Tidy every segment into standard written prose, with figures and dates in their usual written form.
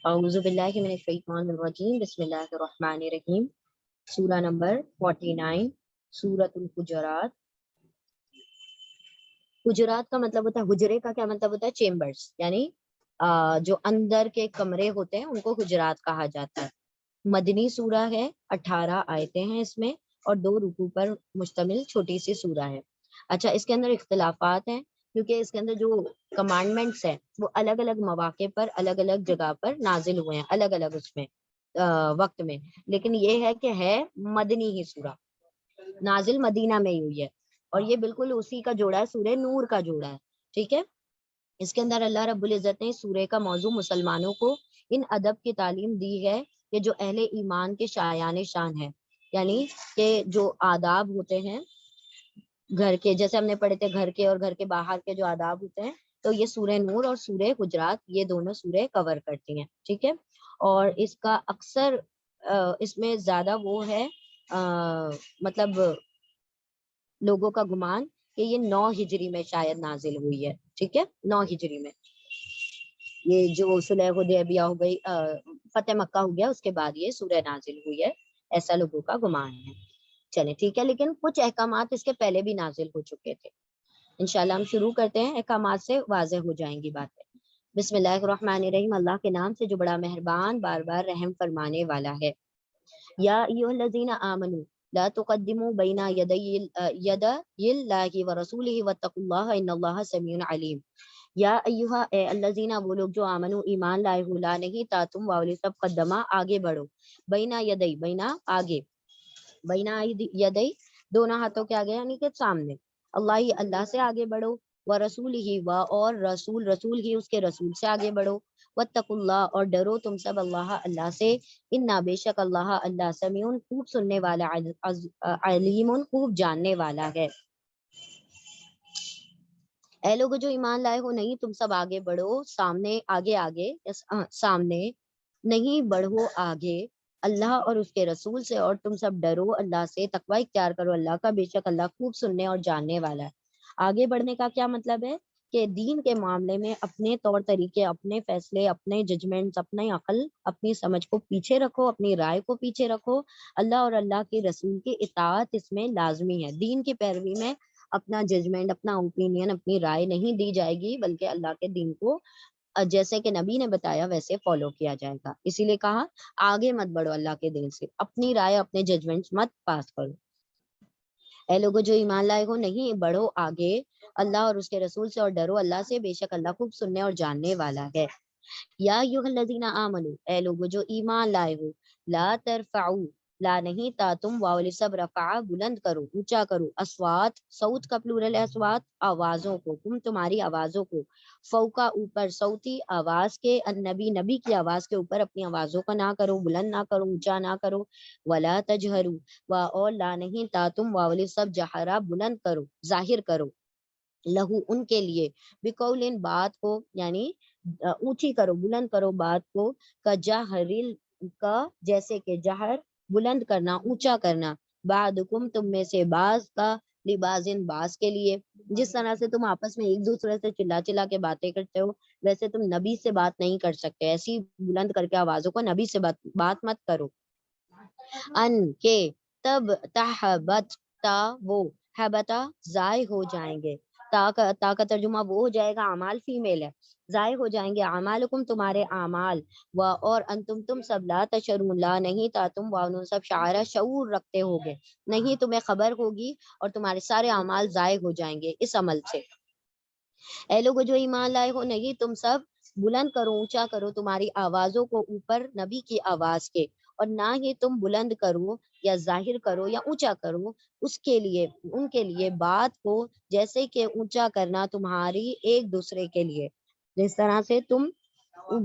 اعوذ باللہ من الشیطان الرجیم بسم اللہ الرحمن الرحیم سورہ نمبر 49 سورۃ الحجرات۔ حجرات کا مطلب ہوتا ہے حجرے کا کیا مطلب ہوتا ہے؟ چیمبرز، یعنی جو اندر کے کمرے ہوتے ہیں ان کو حجرات کہا جاتا ہے۔ مدنی سورہ ہے، 18 آیتیں ہیں اس میں اور 2 رکوع پر مشتمل چھوٹی سی سورہ ہے۔ اچھا، اس کے اندر اختلافات ہیں کیونکہ اس کے اندر جو کمانڈمنٹس ہیں وہ الگ الگ مواقع پر الگ الگ جگہ پر نازل ہوئے ہیں، الگ الگ اس میں وقت میں، لیکن یہ ہے کہ ہے مدنی ہی سورہ، نازل مدینہ میں ہی ہوئی ہے، اور یہ بالکل اسی کا جوڑا ہے، سورہ نور کا جوڑا ہے۔ ٹھیک ہے، اس کے اندر اللہ رب العزت نے سورہ کا موضوع مسلمانوں کو ان ادب کی تعلیم دی ہے کہ جو اہل ایمان کے شایان شان ہے، یعنی کہ جو آداب ہوتے ہیں گھر کے، جیسے ہم نے پڑھے تھے گھر کے اور گھر کے باہر کے جو آداب ہوتے ہیں، تو یہ سورہ نور اور سورہ حجرات یہ دونوں سورہ کور کرتی ہیں۔ ٹھیک ہے، اور اس کا اکثر اس میں زیادہ وہ ہے مطلب لوگوں کا گمان کہ یہ 9 ہجری میں شاید نازل ہوئی ہے۔ ٹھیک ہے، 9 ہجری میں، یہ جو صلح حدیبیہ ہو گئی، فتح مکہ ہو گیا، اس کے بعد یہ سورہ نازل ہوئی ہے، ایسا لوگوں کا گمان ہے۔ چلیں ٹھیک ہے، لیکن کچھ احکامات اس کے پہلے بھی نازل ہو چکے تھے۔ انشاءاللہ ہم شروع کرتے ہیں، احکامات سے واضح ہو جائیں گی باتیں۔ بسم اللہ الرحمن الرحیم، اللہ کے نام سے جو بڑا مہربان بار بار رحم فرمانے والا ہے۔ یا ایھا الذین آمنوا لا تقدموا بین یدی اللہ ورسولہ واتقوا اللہ ان اللہ سمیع علیم۔ یا ایھا اے الذین، وہ لوگ جو آمنو ایمان لائے ہو، لا نہیں تا تم واولی سب قدمہ آگے بڑھو، بینا یدی بینا آگے، بینا یدی دونوں ہاتھوں کے آگے یعنی کہ سامنے، اللہ اللہ سے آگے بڑھو، ورسول ہی و اور رسول رسول ہی اس کے رسول سے آگے بڑھو، واتقوا اللہ اور ڈرو تم سب اللہ اللہ سے، انا بے شک اللہ اللہ سمیع خوب سننے والا، علیم خوب جاننے والا ہے۔ اے لوگ جو ایمان لائے ہو، نہیں تم سب آگے بڑھو، سامنے آگے آگے سامنے نہیں بڑھو آگے اللہ اور اس کے رسول سے، اور تم سب ڈرو اللہ سے، تقوی اختیار کرو اللہ کا، بے شک اللہ خوب سننے اور جاننے والا ہے۔ آگے بڑھنے کا کیا مطلب ہے؟ کہ دین کے معاملے میں اپنے طور طریقے، اپنے فیصلے، اپنے ججمنٹس، اپنی عقل، اپنی سمجھ کو پیچھے رکھو، اپنی رائے کو پیچھے رکھو، اللہ اور اللہ کے رسول کی اطاعت اس میں لازمی ہے۔ دین کی پیروی میں اپنا ججمنٹ، اپنا اوپینین، اپنی رائے نہیں دی جائے گی، بلکہ اللہ کے دین کو جیسے کہ نبی نے بتایا ویسے فالو کیا جائے گا۔ اسی لیے کہا آگے مت بڑھو اللہ کے دین سے، اپنی رائے، اپنے ججمنٹ مت پاس کرو۔ اے لوگو جو ایمان لائے ہو، نہیں بڑھو آگے اللہ اور اس کے رسول سے، اور ڈرو اللہ سے، بے شک اللہ خوب سننے اور جاننے والا ہے۔ یا ایھا الذین آمنو، اے لوگو جو ایمان لائے ہو، لا ترفعوا لا نہیں تا تم واولی سب رفع بلند کرو، اونچا کرو، اسوات صوت کا پلورل ہے اسوات، آوازوں کو، تم تمہاری آوازوں کو، فوقا اوپر، صوتی آواز کے، النبی نبی کی آواز کے اوپر اپنی آوازوں کا نہ کرو، بلند نہ کرو، اونچا نہ کرو، ولا تجہروا اور لا نہیں تا تم واولی سب جہرا بلند کرو، ظاہر کرو، لہو ان کے لیے، بقول بات کو، یعنی اونچی کرو، بلند کرو بات کو، کا جہرل کا جیسے کہ جہر، بلند کرنا، اونچا کرنا، بعدکم تم میں سے بعض کا، لبازن بعض کے لیے، جس طرح سے تم آپس میں ایک دوسرے سے چلا چلا کے باتیں کرتے ہو، ویسے تم نبی سے بات نہیں کر سکتے، ایسی بلند کر کے آوازوں کو نبی سے بات مت کرو۔ ان کے تب تحبت تا وہ حبتا ضائع ہو جائیں گے، تا کا ترجمہ وہ ہو جائے گا، اعمال فیمیل ہے، ضائع ہو جائیں گے، اعمالکم تمہارے اعمال، و اور انتم تم سب لا تشعرون لا نہیں تا تم وانو سب شعرا شعور رکھتے ہوگے، نہیں تمہیں خبر ہوگی اور تمہارے سارے اعمال ضائع ہو جائیں گے اس عمل سے۔ اے لوگ جو ایمان لائے ہو، نہیں تم سب بلند کرو، اونچا کرو تمہاری آوازوں کو اوپر نبی کی آواز کے، اور نہ ہی تم بلند کرو یا ظاہر کرو یا اونچا کرو اس کے لیے، ان کے لیے بات کو، جیسے کہ اونچا کرنا تمہاری ایک دوسرے کے لیے، جس طرح سے تم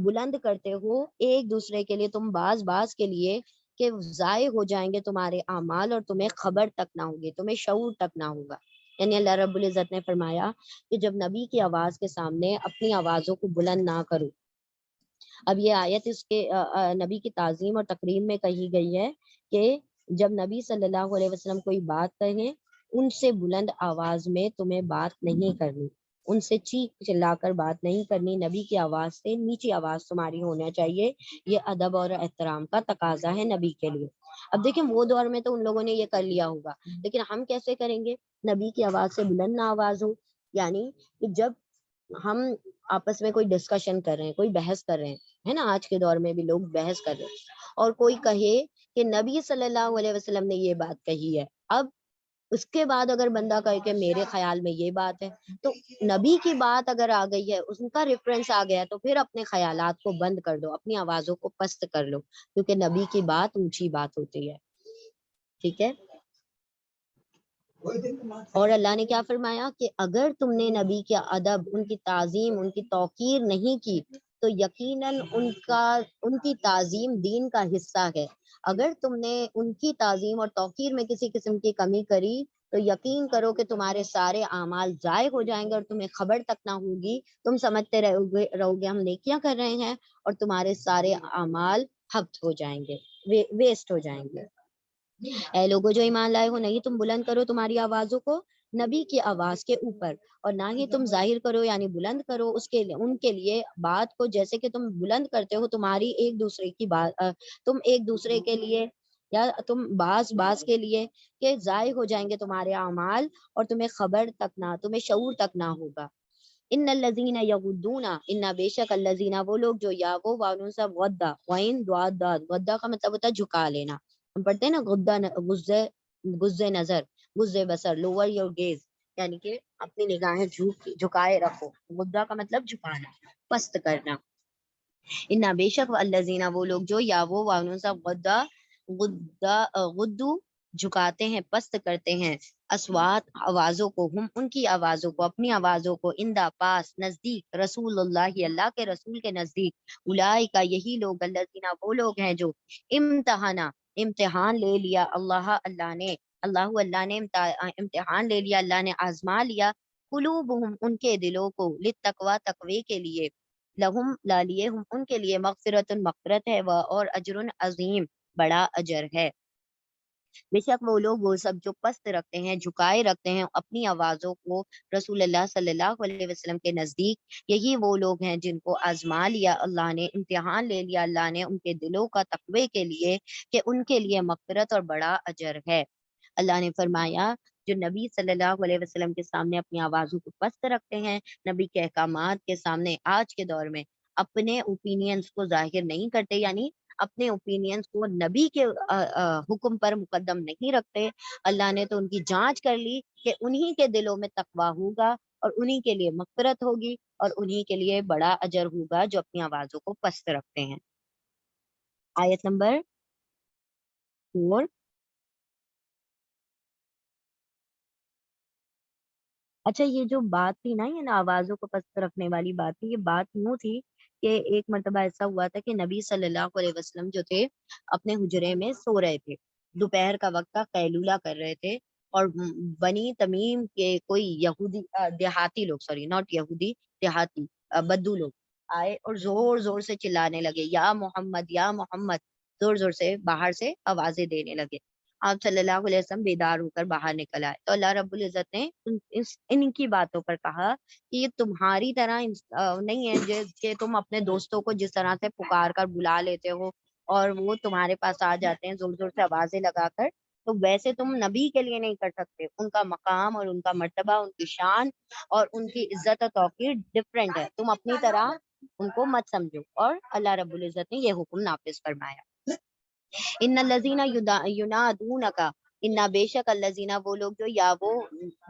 بلند کرتے ہو ایک دوسرے کے لیے، تم بعض کے لیے، کہ ضائع ہو جائیں گے تمہارے اعمال اور تمہیں خبر تک نہ ہوگی، تمہیں شعور تک نہ ہوگا۔ یعنی اللہ رب العزت نے فرمایا کہ جب نبی کی آواز کے سامنے اپنی آوازوں کو بلند نہ کرو۔ اب یہ آیت اس کے نبی کی تعظیم اور تکریم میں کہی گئی ہے کہ جب نبی صلی اللہ علیہ وسلم کوئی بات کہیں، ان سے بلند آواز میں تمہیں بات نہیں کرنی، ان سے چیخ چلا کر بات نہیں کرنی، نبی کی آواز سے نیچی آواز تمہاری ہونا چاہیے، یہ ادب اور احترام کا تقاضا ہے نبی کے لیے۔ اب دیکھیں وہ دور میں تو ان لوگوں نے یہ کر لیا ہوگا، لیکن ہم کیسے کریں گے؟ نبی کی آواز سے بلند نہ آواز ہو، یعنی کہ جب ہم آپس میں کوئی ڈسکشن کر رہے ہیں، کوئی بحث کر رہے ہیں، ہے نا، آج کے دور میں بھی لوگ بحث کر رہے ہیں، اور کوئی کہے کہ نبی صلی اللہ علیہ وسلم نے یہ بات کہی ہے، اب اس کے بعد اگر بندہ کہے کہ میرے خیال میں یہ بات ہے، تو نبی کی بات اگر آ گئی ہے، اس کا ریفرنس آ گیا ہے، تو پھر اپنے خیالات کو بند کر دو، اپنی آوازوں کو پست کر لو، کیونکہ نبی کی بات اونچی بات ہوتی ہے، ٹھیک ہے۔ اور اللہ نے کیا فرمایا کہ اگر تم نے نبی کے ادب، ان کی تعظیم، ان کی توقیر نہیں کی تو یقیناً ان کی تعظیم دین کا حصہ ہے، اگر تم نے ان کی تعظیم اور توقیر میں کسی قسم کی کمی کری تو یقین کرو کہ تمہارے سارے اعمال ضائع ہو جائیں گے اور تمہیں خبر تک نہ ہوگی، تم سمجھتے رہو گے ہم نیکیاں کر رہے ہیں، اور تمہارے سارے اعمال حبط ہو جائیں گے، ویسٹ ہو جائیں گے۔ اے لوگوں جو ایمان لائے ہو، نہیں تم بلند کرو تمہاری آوازوں کو نبی کی آواز کے اوپر، اور نہ ہی تم ظاہر کرو یعنی بلند کرو ان کے لیے بات کو، جیسے کہ تم بلند کرتے ہو تمہاری ایک دوسرے کی بات، تم ایک دوسرے کے لیے یا تم باز کے لیے، کہ ضائع ہو جائیں گے تمہارے اعمال اور تمہیں شعور تک نہ ہوگا۔ ان الذین یغضون، ان بے شک الذین وہ لوگ جو یا وہ واؤن سب غدہ وعین دعاد داد، غدہ کا مطلب ہوتا ہے جھکا لینا، ہم پڑھتے ہیں نا غضے نظر، غضے بصر، لوور یور گیز، یعنی کہ اپنی نگاہیں جھکائے رکھو، غدہ کا مطلب جھکانا، پست کرنا۔ ان بے شک الذین وہ لوگ جو یا وہ واؤن سب غدو جھکاتے ہیں، پست کرتے ہیں، اسوات آوازوں کو، ہم ان کی آوازوں کو، اپنی آوازوں کو، اندہ پاس، نزدیک، رسول اللہ اللہ کے رسول کے نزدیک، اولئک یہی لوگ، الذین وہ لوگ ہیں جو امتحان لے لیا اللہ نے امتحان لے لیا، اللہ نے آزما لیا، قلوبہم ان کے دلوں کو، للتقوی تقوی کے لیے، لہم لالیے ہم ان کے لیے، مغفرت ہے، اور اجر عظیم بڑا اجر ہے۔ بے شک وہ لوگ وہ سب جو پست رکھتے ہیں، جھکائے رکھتے ہیں اپنی آوازوں کو رسول اللہ صلی اللہ علیہ وسلم کے نزدیک، یہی وہ لوگ ہیں جن کو آزما لیا اللہ نے، امتحان لے لیا اللہ نے ان کے دلوں کا تقوی کے لیے، کہ ان کے لیے مغفرت اور بڑا اجر ہے۔ اللہ نے فرمایا جو نبی صلی اللہ علیہ وسلم کے سامنے اپنی آوازوں کو پست رکھتے ہیں، نبی کے احکامات کے سامنے آج کے دور میں اپنے اوپینینز کو ظاہر نہیں کرتے، یعنی اپنے اوپینینز کو نبی کے حکم پر مقدم نہیں رکھتے، اللہ نے تو ان کی جانچ کر لی کہ انہی کے دلوں میں تقوی ہوگا اور انہی کے لیے مغفرت ہوگی اور انہی کے لیے بڑا اجر ہوگا جو اپنی آوازوں کو پست رکھتے ہیں۔ آیت نمبر 4۔ اچھا یہ جو بات تھی نا، یہ نا آوازوں کو پست رکھنے والی بات تھی، یہ بات یوں تھی کہ ایک مرتبہ ایسا ہوا تھا کہ نبی صلی اللہ علیہ وسلم جو تھے اپنے حجرے میں سو رہے تھے، دوپہر کا وقت کا قیلولہ کر رہے تھے، اور بنی تمیم کے کوئی یہودی دیہاتی لوگ، سوری ناٹ یہودی، دیہاتی بدو لوگ آئے اور زور زور سے چلانے لگے، یا محمد یا محمد، زور زور سے باہر سے آوازیں دینے لگے۔ آپ صلی اللہ علیہ وسلم بیدار ہو کر باہر نکل آئے تو اللہ رب العزت نے ان کی باتوں پر کہا کہ یہ تمہاری طرح نہیں ہے کہ تم اپنے دوستوں کو جس طرح سے پکار کر بلا لیتے ہو اور وہ تمہارے پاس آ جاتے ہیں زور زور سے آوازیں لگا کر، تو ویسے تم نبی کے لیے نہیں کر سکتے، ان کا مقام اور ان کا مرتبہ، ان کی شان اور ان کی عزت و توقیر ڈفرینٹ ہے، تم اپنی طرح ان کو مت سمجھو، اور اللہ رب العزت نے یہ حکم نافذ فرمایا۔ ان الذین ینادونک، ان بے شک الذین وہ لوگ جو یا وہ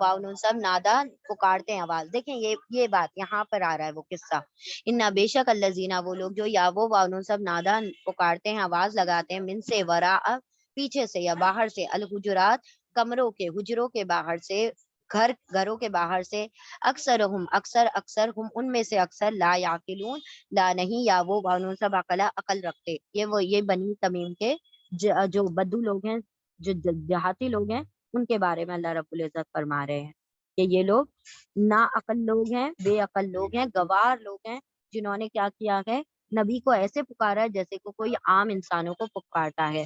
واؤن سب نادا پکارتے ہیں آواز، دیکھیں یہ بات یہاں پر آ رہا ہے وہ قصہ، ان بے شک الذین وہ لوگ جو یا وہ واؤن سب نادا پکارتے ہیں آواز لگاتے ہیں، من سے وراء پیچھے سے یا باہر سے، الحجرات کمروں کے، حجروں کے باہر سے، گھروں کے باہر سے، اکثر ہم ان میں سے اکثر، لا یعقلون لا نہیں یا وہ واؤن سب عقل رکھتے، یہ بنی تمیم کے جو بدو لوگ ہیں، جو دیہاتی لوگ ہیں، ان کے بارے میں اللہ رب العزت فرما رہے ہیں کہ یہ لوگ نا عقل لوگ ہیں، بے عقل لوگ ہیں، گوار لوگ ہیں، جنہوں نے کیا کیا ہے، نبی کو ایسے پکارا ہے جیسے کہ کوئی عام انسانوں کو پکارتا ہے۔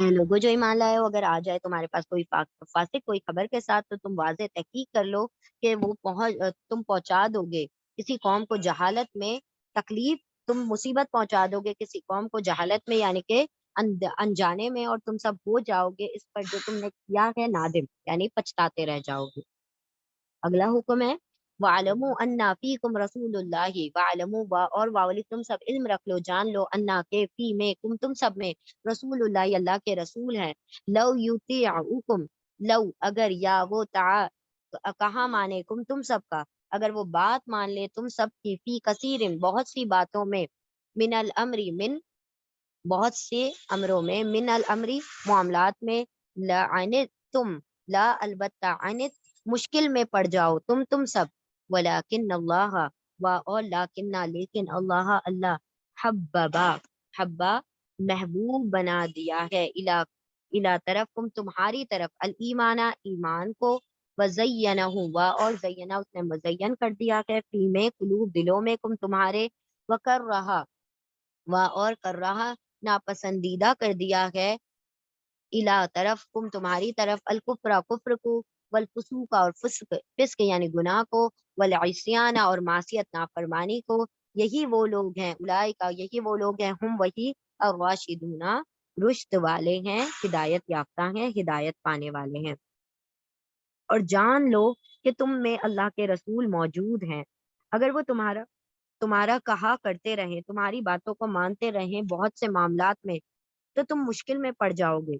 اے لوگوں جو ایمان لائے ہو، اگر آ جائے تمہارے پاس کوئی فاسق کوئی خبر کے ساتھ، تو تم واضح تحقیق کر لو کہ وہ تم پہنچا دو گے کسی قوم کو جہالت میں تکلیف، تم مصیبت پہنچا دو گے کسی قوم کو جہالت میں، یعنی کہ انجانے میں، اور تم سب ہو جاؤ گے اس پر جو تم نے کیا ہے نادم، یعنی پچھتاتے رہ جاؤ گے۔ اگلا حکم ہے وَعَلَمُوا أَنَّ فِيكُمْ رَسُولُ اللَّهِ، وَعَلَمُوا اور واولِ تم سب علم رکھ لو، جان لو، انا کے فی میں کم تم سب میں، رسول اللہ اللہ کے رسول ہیں، لو یطیعوکم، لو اگر، یا وہ کہاں مانے کم تم سب کا، اگر وہ بات مان لے تم سب کی، فی کثیر بہت سی باتوں میں، من الامر من بہت سے امروں میں، من الامری معاملات میں، لعنتم لا البتہ عنت مشکل میں پڑ جاؤ تم سب، ولیکن اللہ اور لیکن اللہ اللہ حبا محبوب بنا دیا ہے، الا طرف تمہاری طرف، الایمان ایمان کو، وزینہ اور زینہ اس نے مزین کر دیا ہے، فی میں قلوب دلوں میں، تمہارے، وکر رہا اور کر رہا ناپسندیدہ کر دیا ہے، الا طرف تمہاری طرف، الکفر کفر کو، والفسوق اور فسق یعنی گناہ کو، والعصیان اور معصیت نافرمانی کو، یہی وہ لوگ ہیں، اولئک یہی وہ لوگ ہیں، ہم وہی، الراشدون رشد والے ہیں، ہدایت یافتہ ہیں، ہدایت پانے والے ہیں۔ اور جان لو کہ تم میں اللہ کے رسول موجود ہیں، اگر وہ تمہارا کہا کرتے رہیں، تمہاری باتوں کو مانتے رہیں بہت سے معاملات میں، تو تم مشکل میں پڑ جاؤ گے،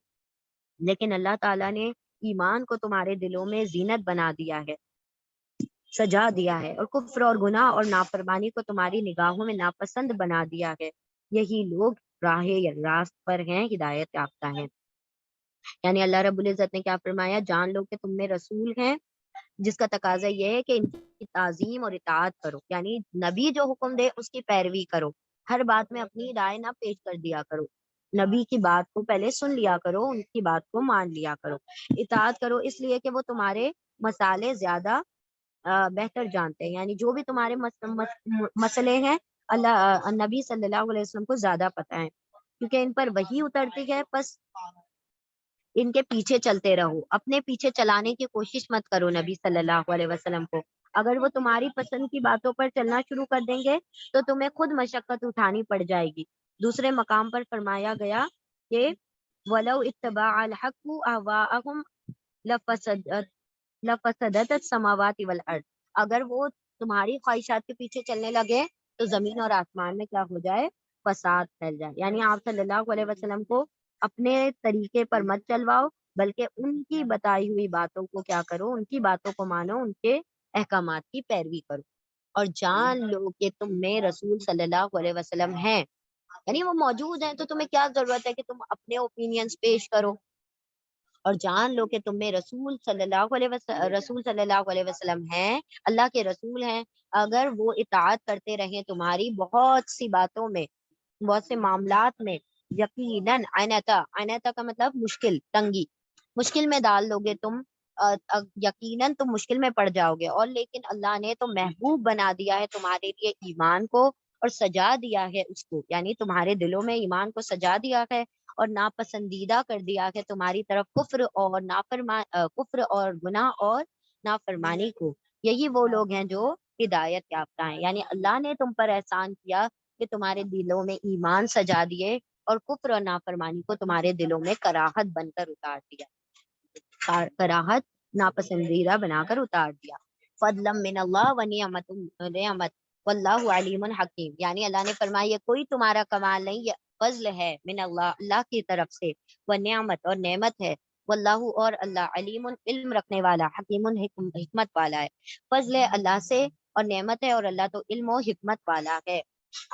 لیکن اللہ تعالیٰ نے ایمان کو تمہارے دلوں میں زینت بنا دیا ہے، سجا دیا ہے، اور کفر اور گناہ اور نافرمانی کو تمہاری نگاہوں میں ناپسند بنا دیا ہے، یہی لوگ راہ راست پر ہیں، ہدایت یافتہ ہیں۔ یعنی اللہ رب العزت نے کیا فرمایا، جان لو کہ تم میں رسول ہیں، جس کا تقاضا یہ ہے کہ ان کی تعظیم اور اطاعت کرو، یعنی نبی جو حکم دے اس کی پیروی کرو، ہر بات میں اپنی رائے نہ پیش کر دیا کرو، نبی کی بات کو پہلے سن لیا کرو، ان کی بات کو مان لیا کرو، اطاعت کرو اس لیے کہ وہ تمہارے مسالے زیادہ بہتر جانتے ہیں، یعنی جو بھی تمہارے مسئلے ہیں اللہ نبی صلی اللہ علیہ وسلم کو زیادہ پتہ ہے، کیونکہ ان پر وہی اترتی ہے، بس ان کے پیچھے چلتے رہو، اپنے پیچھے چلانے کی کوشش مت کرو نبی صلی اللہ علیہ وسلم کو، اگر وہ تمہاری پسند کی باتوں پر چلنا شروع کر دیں گے تو تمہیں خود مشقت اٹھانی پڑ جائے گی۔ دوسرے مقام پر فرمایا گیا کہ وَلَوْ اتَّبَعَ الْحَقُّ أَهْوَاءَهُمْ لَفَسَدَتِ السَّمَاوَاتِ وَالْأَرْضِ، اگر وہ تمہاری خواہشات کے پیچھے چلنے لگے تو زمین اور آسمان میں کیا ہو جائے، فساد پھیل جائے۔ یعنی آپ صلی اللہ علیہ وسلم کو اپنے طریقے پر مت چلواؤ، بلکہ ان کی بتائی ہوئی باتوں کو کیا کرو، ان کی باتوں کو مانو، ان کے احکامات کی پیروی کرو، اور جان لو کہ تم میں رسول صلی اللہ علیہ وسلم ہیں، یعنی وہ موجود ہیں، تو تمہیں کیا ضرورت ہے کہ تم اپنے اوپینینز پیش کرو، اور جان لو کہ تم میں رسول صلی اللہ علیہ وسلم ہیں، اللہ کے رسول ہیں، اگر وہ اطاعت کرتے رہیں تمہاری بہت سی باتوں میں، بہت سے معاملات میں، یقیناً عنایتا کا مطلب مشکل، تنگی، مشکل میں ڈال دو گے تم، یقیناً تم مشکل میں پڑ جاؤ گے، اور لیکن اللہ نے تو محبوب بنا دیا ہے تمہارے لیے ایمان کو، اور سجا دیا ہے اس کو، یعنی تمہارے دلوں میں ایمان کو سجا دیا ہے، اور ناپسندیدہ کر دیا ہے تمہاری طرف کفر اور گناہ اور نافرمانی کو، یہی وہ لوگ ہیں جو ہدایت یافتہ ہیں، یعنی اللہ نے تم پر احسان کیا کہ تمہارے دلوں میں ایمان سجا دیے، اور کفر اور نافرمانی کو تمہارے دلوں میں کراہت بن کر اتار دیا، کراہت ناپسندیدہ بنا کر اتار دیا۔ فضلا من اللہ و نعمت واللہ علیم حکیم، یعنی اللہ نے فرمایا یہ کوئی تمہارا کمال نہیں، یہ فضل ہے، من اللہ اللہ کی طرف سے، و نعمت اور نعمت ہے، واللہ اور اللہ علیم علم رکھنے والا، حکیم حکمت والا ہے، فضل ہے اللہ سے اور نعمت ہے، اور اللہ تو علم و حکمت والا ہے۔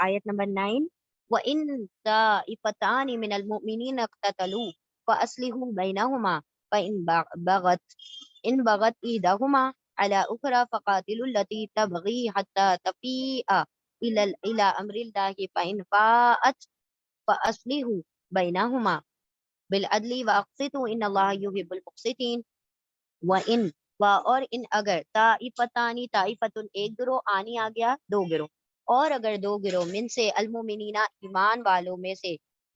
آیت نمبر 9 وَإِن طَائِفَتَانِ مِنَ الْمُؤْمِنِينَ اقْتَتَلُوا فَأَصْلِحُوا بَيْنَهُمَا فَإِن بَغَتْ إِحْدَاهُمَا على أخرى فقاتلوا التي تبغي حتى تفيء إلى أمر الله فإن فاءت فأصلحوا بينهما بالعدل وأقسطوا إن الله يحب المقسطين وإن اور ان اگر طائفتانی طائفتن ایک گروہ آنی آ گیا دو گروہ، اور اگر دو گروہ من سے المومنین ایمان والوں میں سے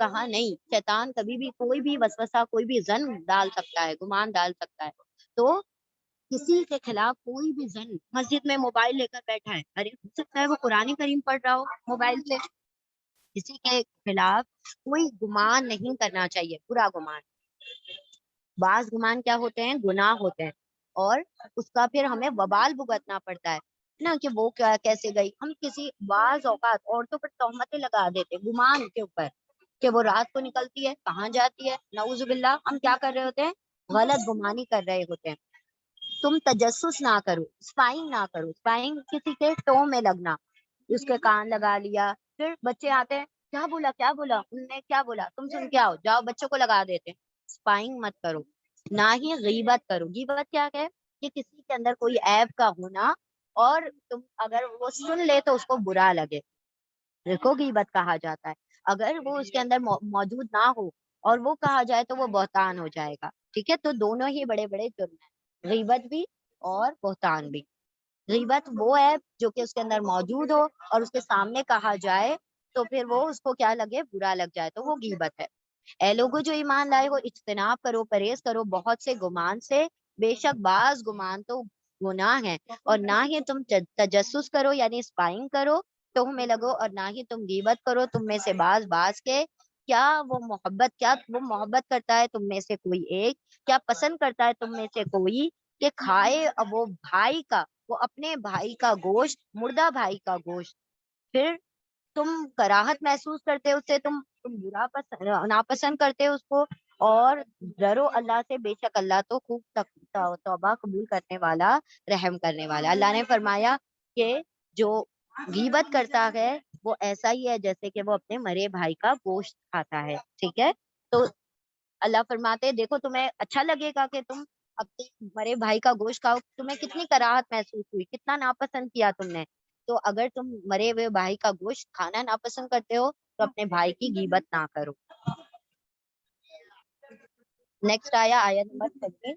کہا نہیں، شیطان کبھی بھی کوئی بھی وسوسہ، کوئی بھی ظن ڈال سکتا ہے، گمان ڈال سکتا ہے. تو کسی کے خلاف کوئی بھی ظن، مسجد میں موبائل لے کر بیٹھا ہے، ارے ہو سکتا ہے وہ قرآن کریم پڑھ رہا ہو موبائل سے. کسی کے خلاف کوئی گمان نہیں کرنا چاہیے، برا گمان. بعض گمان کیا ہوتے ہیں؟ گناہ ہوتے ہیں، اور اس کا پھر ہمیں وبال بھگتنا پڑتا ہے نا، کہ وہ کیا کیسے گئی. ہم کسی بعض اوقات عورتوں پر تہمتیں لگا دیتے گمان کے اوپر، کہ وہ رات کو نکلتی ہے، کہاں جاتی ہے، نعوذ باللہ. ہم کیا کر رہے ہوتے ہیں؟ غلط گمانی کر رہے ہوتے ہیں. تم تجسس نہ کرو، اسپائنگ نہ کرو. اسپائنگ کسی کے ٹو میں لگنا، اس کے کان لگا لیا. پھر بچے آتے ہیں، کیا بولا کیا بولا ان نے، کیا بولا، تم سن کے آؤ، جاؤ بچوں کو لگا دیتے ہیں. اسپائنگ مت کرو. نہ ہی غیبت کرو. غیبت کیا ہے؟ کہ کسی کے اندر کوئی عیب کا ہونا، اور تم اگر وہ سن لے تو اس کو برا لگے، دیکھو غیبت کہا جاتا ہے. اگر وہ اس کے اندر موجود نہ ہو اور وہ کہا جائے تو وہ بہتان ہو جائے گا. ٹھیک ہے، تو دونوں ہی بڑے بڑے جرم ہیں، غیبت بھی اور بہتان بھی. غیبت وہ ہے جو کہ اس کے اندر موجود ہو اور اس کے سامنے کہا جائے تو پھر وہ اس کو کیا لگے؟ برا لگ جائے، تو وہ غیبت ہے. اے لوگوں جو ایمان لائے ہو، اجتناب کرو، پرہیز کرو بہت سے گمان سے. بے شک بعض گمان تو گناہ ہے. اور نہ ہی تم تجسس کرو، یعنی اسپائنگ کرو، تہمیں لگو، اور نہ ہی تم غیبت کرو تم میں سے بعض بعض کے. کیا وہ محبت کرتا ہے تم میں سے کوئی ایک؟ کیا پسند کرتا ہے تم میں سے کوئی کہ کھائے وہ بھائی کا، وہ اپنے بھائی کا گوشت، مردہ بھائی کا گوشت؟ پھر تم کراہت محسوس کرتے ہو اس سے، تم ناپسند کرتے ہو اس کو. اور ڈرو اللہ سے، بے شک اللہ تو خوب توبہ قبول کرنے والا، رحم کرنے والا. اللہ نے فرمایا کہ جو غیبت کرتا ہے وہ ایسا ہی ہے جیسے کہ وہ اپنے مرے بھائی کا گوشت کھاتا ہے. ٹھیک ہے، تو اللہ فرماتے دیکھو تمہیں اچھا لگے گا کہ تم اپنے مرے بھائی کا گوشت کھاؤ؟ تمہیں کتنی کراہت محسوس ہوئی، کتنا ناپسند کیا تم نے. تو اگر تم مرے ہوئے بھائی کا گوشت کھانا ناپسند کرتے ہو تو اپنے بھائی کی غیبت نہ کرو. نیکسٹ آیا آیت نمبر 13.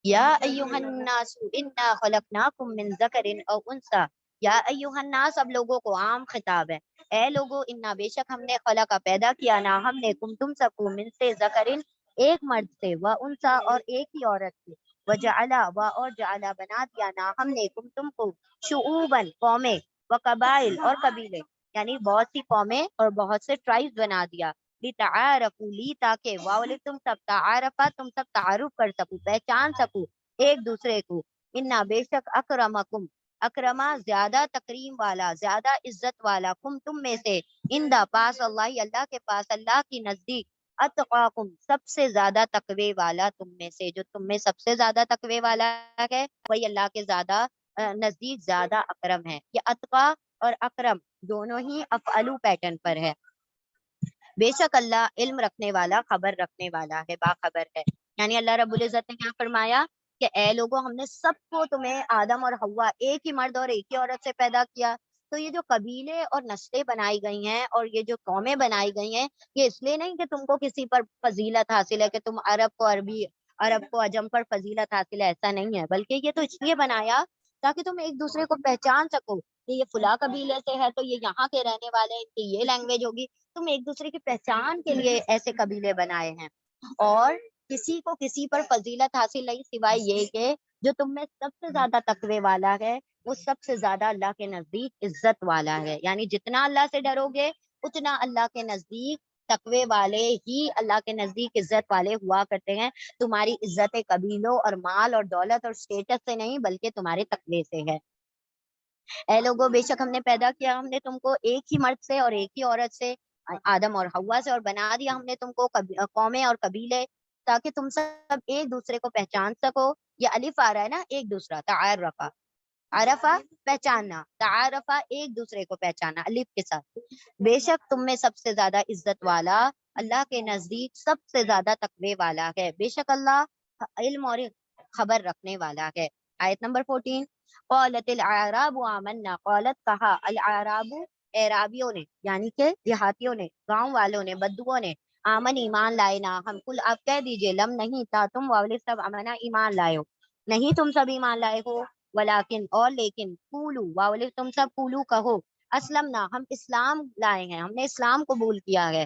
یا ایھا الناس انا خلقناکم من ذکر او انثی. یا ایھا الناس، اب لوگوں کو عام خطاب ہے. اے لوگوں، انا بے شک ہم نے خلقا پیدا کیا، نا ہم نے تم سب کو من سے ذکرن ایک مرد سے، و انثی اور ایک ہی عورت سے، وجعلا اور جعلا بنا دیا، نا ہم نے تم کو شعوباً قومیں، و قبائل اور قبیلے، یعنی بہت سی قومیں اور بہت سے ٹرائبز بنا دیا. لتعارفوا، لی تاکہ، واولے تم سب تعارفا تم سب تعارف کر سکو، پہچان سکو ایک دوسرے کو. انا بے شک اکرمکم، اکرما زیادہ تکریم والا، زیادہ عزت والا، کم تم میں سے، اندا پاس اللہ، اللہ کے پاس، اللہ کی نزدیک، اتقاکم سب سے زیادہ تقوی والا تم میں سے. جو تم میں سب سے زیادہ تقوی والا ہے وہی اللہ کے زیادہ نزدیک زیادہ اکرم ہے. یہ اتقا اور اکرم دونوں ہی افعلو پیٹرن پر ہے. بے شک اللہ علم رکھنے والا، خبر رکھنے والا ہے، باخبر ہے. یعنی اللہ رب العزت نے کیا فرمایا کہ اے لوگوں، ہم نے سب کو، تمہیں آدم اور حوا، ایک ہی مرد اور ایک ہی عورت سے پیدا کیا. تو یہ جو قبیلے اور نسلیں بنائی گئی ہیں اور یہ جو قومیں بنائی گئی ہیں، یہ اس لیے نہیں کہ تم کو کسی پر فضیلت حاصل ہے، کہ تم عرب کو عربی، عرب کو عجم پر فضیلت حاصل ہے، ایسا نہیں ہے. بلکہ یہ تو اس لیے بنایا تاکہ تم ایک دوسرے کو پہچان سکو کہ یہ فلاں قبیلے سے ہے تو یہ یہاں کے رہنے والے ہیں، ان کی یہ لینگویج ہوگی. تم ایک دوسرے کی پہچان کے لیے ایسے قبیلے بنائے ہیں. اور کسی کو کسی پر فضیلت حاصل نہیں سوائے یہ کہ جو تم میں سب سے زیادہ تقوی والا ہے وہ سب سے زیادہ اللہ کے نزدیک عزت والا ہے. یعنی جتنا اللہ سے ڈرو گے اتنا اللہ کے نزدیک تقوی والے ہی اللہ کے نزدیک عزت والے ہوا کرتے ہیں. تمہاری عزت قبیلوں اور مال اور دولت اور اسٹیٹس سے نہیں بلکہ تمہارے تقوی سے ہے. اے لوگوں، بے شک ہم نے پیدا کیا، ہم نے تم کو ایک ہی مرد سے اور ایک ہی عورت سے، آدم اور حوا سے، اور بنا دیا ہم نے تم کو قومیں اور قبیلے تاکہ تم سب ایک دوسرے کو پہچان سکو. یہ الف آ رہا ہے نا، ایک دوسرا، تعارفا، عرفا پہچاننا، تعارفا ایک دوسرے کو پہچانا الف کے ساتھ. بے شک تم میں سب سے زیادہ عزت والا اللہ کے نزدیک سب سے زیادہ تقوی والا ہے. بے شک اللہ علم اور خبر رکھنے والا ہے. آیت نمبر 14. قالت الاعراب آمنا، قالت کہا، الاعراب اعرابیوں نے، یعنی کہ دیہاتیوں نے، گاؤں والوں نے، بدوؤں نے، آمن ایمان لائے، نا ہم، کل آپ کہہ دیجئے، لم نہیں تا تم واولے سب امنا ایمان لائے ہو، نہیں تم سب ایمان لائے ہو، ولیکن اور لیکن، قولو واولے تم سب قولو کہو، اسلمنا ہم اسلام لائے ہیں، ہم نے اسلام قبول کیا ہے.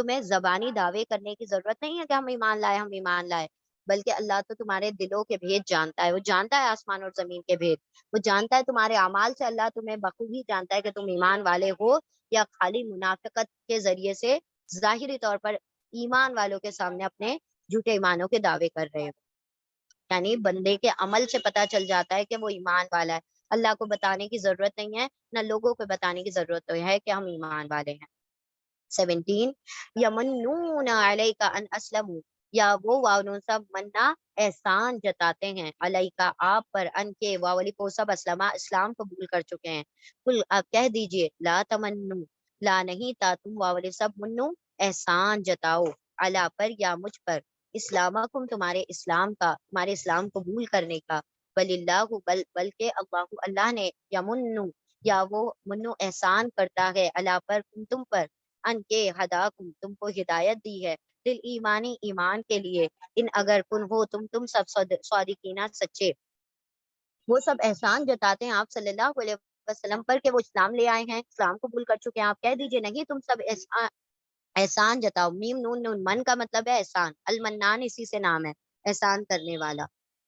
تمہیں زبانی دعوے کرنے کی ضرورت نہیں ہے کہ ہم ایمان لائے، ہم ایمان لائے، بلکہ اللہ تو تمہارے دلوں کے بھید جانتا ہے، وہ جانتا ہے آسمان اور زمین کے بھید، وہ جانتا ہے تمہارے اعمال سے، اللہ تمہیں بخوبی جانتا ہے کہ تم ایمان والے ہو یا خالی منافقت کے ذریعے سے ظاہری طور پر ایمان والوں کے سامنے اپنے جھوٹے ایمانوں کے دعوے کر رہے ہو۔ یعنی بندے کے عمل سے پتہ چل جاتا ہے کہ وہ ایمان والا ہے، اللہ کو بتانے کی ضرورت نہیں ہے، نہ لوگوں کو بتانے کی ضرورت ہے کہ ہم ایمان والے ہیں۔ 17 یمنون علیک ان اسلموا، یا وہ واو نون سب مننا احسان جتاتے ہیں، علیکا آپ پر، ان کے واو علی کو سب اسلمہ اسلام قبول کر چکے ہیں، کل آپ کہہ دیجئے لا تمنو، لا نہیں تا تم واو علی سب منو احسان جتاؤ، علا پر یا مجھ پر، اسلامکم تمہارے اسلام کا، تمہارے اسلام قبول کرنے کا، بل اللہ بلکہ اللہ اللہ نے یمنو، یا وہ منو احسان کرتا ہے، علا پر تم پر، ان کے ہداکم تم کو ہدایت دی ہے، دل ایمانی ایمان کے لیے، ان اگر کن ہو تم سب صادقینہ سچے۔ وہ سب احسان جتاتے ہیں آپ صلی اللہ علیہ وسلم پر کہ وہ اسلام لے آئے ہیں، اسلام قبول کر چکے ہیں، آپ کہہ دیجئے نہیں تم سب احسان جتاؤ، میم نون نون من کا مطلب ہے احسان، المنان اسی سے نام ہے، احسان کرنے والا،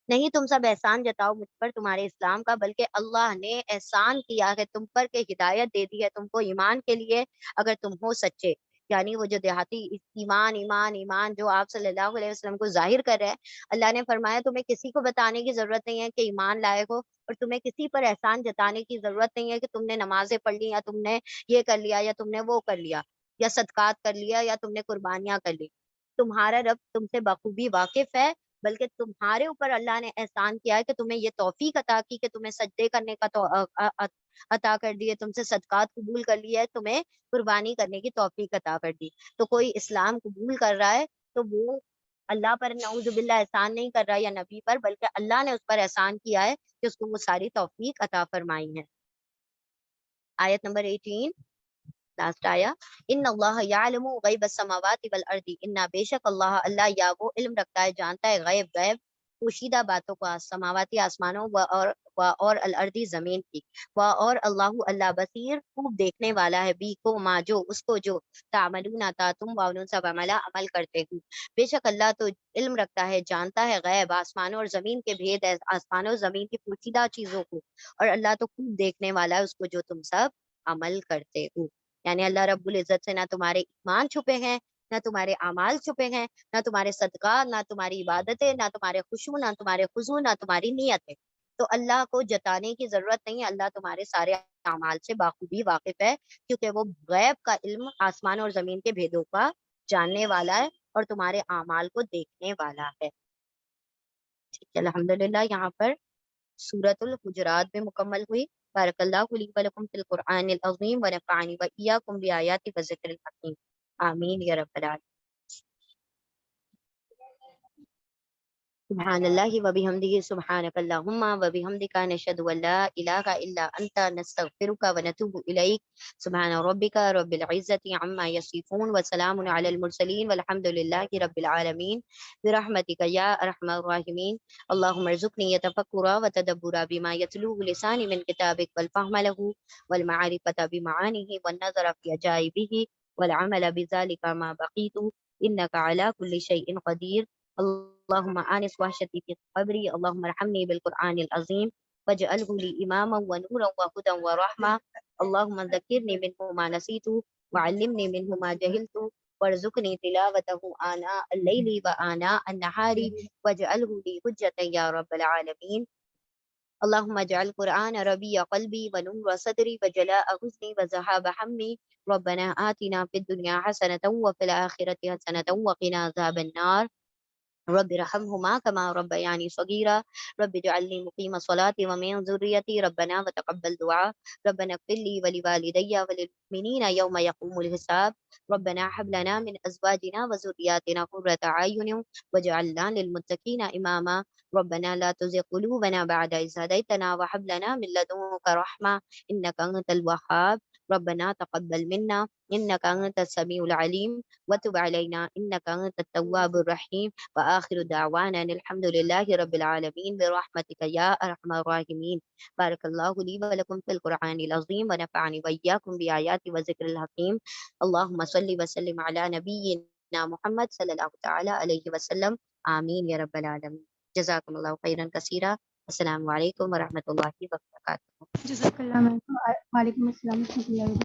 نہیں تم سب احسان جتاؤ مجھ پر تمہارے اسلام کا، بلکہ اللہ نے احسان کیا ہے تم پر کہ ہدایت دے دی ہے تم کو ایمان کے لیے، اگر تم ہو سچے۔ یعنی وہ جو دیہاتی ایمان ایمان ایمان جو آپ صلی اللہ علیہ وسلم کو ظاہر کر رہے ہیں، اللہ نے فرمایا تمہیں کسی کو بتانے کی ضرورت نہیں ہے کہ ایمان لائے ہو، اور تمہیں کسی پر احسان جتانے کی ضرورت نہیں ہے کہ تم نے نمازیں پڑھ لی، یا تم نے یہ کر لیا، یا تم نے وہ کر لیا، یا صدقات کر لیا، یا تم نے قربانیاں کر لی۔ تمہارا رب تم سے بخوبی واقف ہے، بلکہ تمہارے اوپر اللہ نے احسان کیا ہے کہ تمہیں یہ توفیق عطا کی کہ تمہیں سجدے کرنے کا عطا کر دی ہے، تم سے صدقات قبول کر لی ہے، تمہیں قربانی کرنے کی توفیق عطا کر دی۔ تو کوئی اسلام قبول کر رہا ہے تو وہ اللہ پر نعوذ باللہ احسان نہیں کر رہا یا نبی پر، بلکہ اللہ نے اس پر احسان کیا ہے کہ اس کو وہ ساری توفیق عطا فرمائی ہے۔ آیت نمبر 18 لاسٹ آیا، ان اللہ یعلم غیب السماوات والارض، ان بے شک اللہ اللہ یا وہ علم رکھتا ہے، جانتا ہے غیب پوشیدہ باتوں کو، سماواتی آسمانوں اور الارضی زمین کی، اور اللہ اللہ بصیر خوب دیکھنے والا ہے، بھی کو ما جو اس کو جو تعملون تا تم واؤن سب عملہ عمل کرتے ہو، بے شک اللہ تو علم رکھتا ہے، جانتا ہے غیب آسمانوں اور زمین کے بھید ہے، آسمانوں اور زمین کی پوشیدہ چیزوں کو، اور اللہ تو خوب دیکھنے والا ہے اس کو جو تم سب عمل کرتے ہو۔ یعنی اللہ رب العزت سے نہ تمہارے ایمان چھپے ہیں، نہ تمہارے اعمال چھپے ہیں، نہ تمہارے صدقات، نہ تمہاری عبادتیں، نہ تمہارے خشوع، نہ تمہارے خضوع، نہ تمہاری نیتیں۔ تو اللہ کو جتانے کی ضرورت نہیں ہے، اللہ تمہارے سارے اعمال سے بخوبی واقف ہے، کیونکہ وہ غیب کا علم آسمان اور زمین کے بھیدوں کا جاننے والا ہے، اور تمہارے اعمال کو دیکھنے والا ہے۔ ٹھیک ہے، الحمدللہ یہاں پر سورۃ الحجرات میں مکمل ہوئی۔ بارک اللہ لی و لکم فی القرآن العظیم و نفعنی و ایاکم بآیات و ذکر الحکیم، آمین یا رب العالمین۔ سبحان اللہ و بحمدہ، سبحانک اللہم و بحمدک، نشہد ان لا الہ الا انت، نستغفرک و نتوب الیک، سبحان ربک رب العزت عما یصفون و سلام علی المرسلین والحمد للہ رب العالمین، برحمتک یا ارحم الراحمین۔ اللہم ارزقنی تفکرا و تدبرا بما یتلوہ لسانی من کتابک، والفہم لہ والمعرفة بمعانیہ والنظر فی عجائبہ والعمل بذلک ما بقیت، انک علی کل شیء قدیر۔ اللهم آنس وحشتي في قبري، اللهم ارحمني بالقرآن العظيم واجعله لي إماما ونورا وهدى ورحمة، اللهم ذكرني منه ما نسيت وعلمني منه ما جهلت وارزقني تلاوته آناء الليل وآناء النهار واجعله لي حجة يا رب العالمين۔ اللهم اجعل القرآن ربيع قلبي ونور صدري وجلاء حزني وذهاب همي، ربنا آتنا في الدنيا حسنة وفي الآخرة حسنة وقنا عذاب النار، رب ارحمهما كما ربياني صغيرا، رب اجعلني مقيم الصلاة ومن ذريتي، ربنا وتقبل دعاء، ربنا اغفر لي ولوالدي وللمؤمنين يوم يقوم الحساب، ربنا هب لنا من أزواجنا وذرياتنا قرة أعين واجعلنا للمتقين إماما، ربنا لا تزغ قلوبنا بعد إذ هديتنا وهب لنا من لدنك رحمة إنك أنت الوهاب، ربنا تقبل منا إنك أنت السميع العليم وتب علينا إنك أنت التواب الرحيم وآخر دعوانا أن الحمد لله رب العالمين برحمتك يا أرحم الراحمين. بارك الله لي ولكم في القرآن العظيم ونفعني وإياكم بآيات وذكر الحكيم. اللهم صل وسلم على نبينا محمد صلى الله تعالى عليه وسلم. آمين يا رب العالمين. جزاكم الله خيرا كثيرا. السلام علیکم ورحمۃ اللہ وبرکاتہ. جزاک اللہ. وعلیکم السلام ورحمۃ اللہ وبرکاتہ.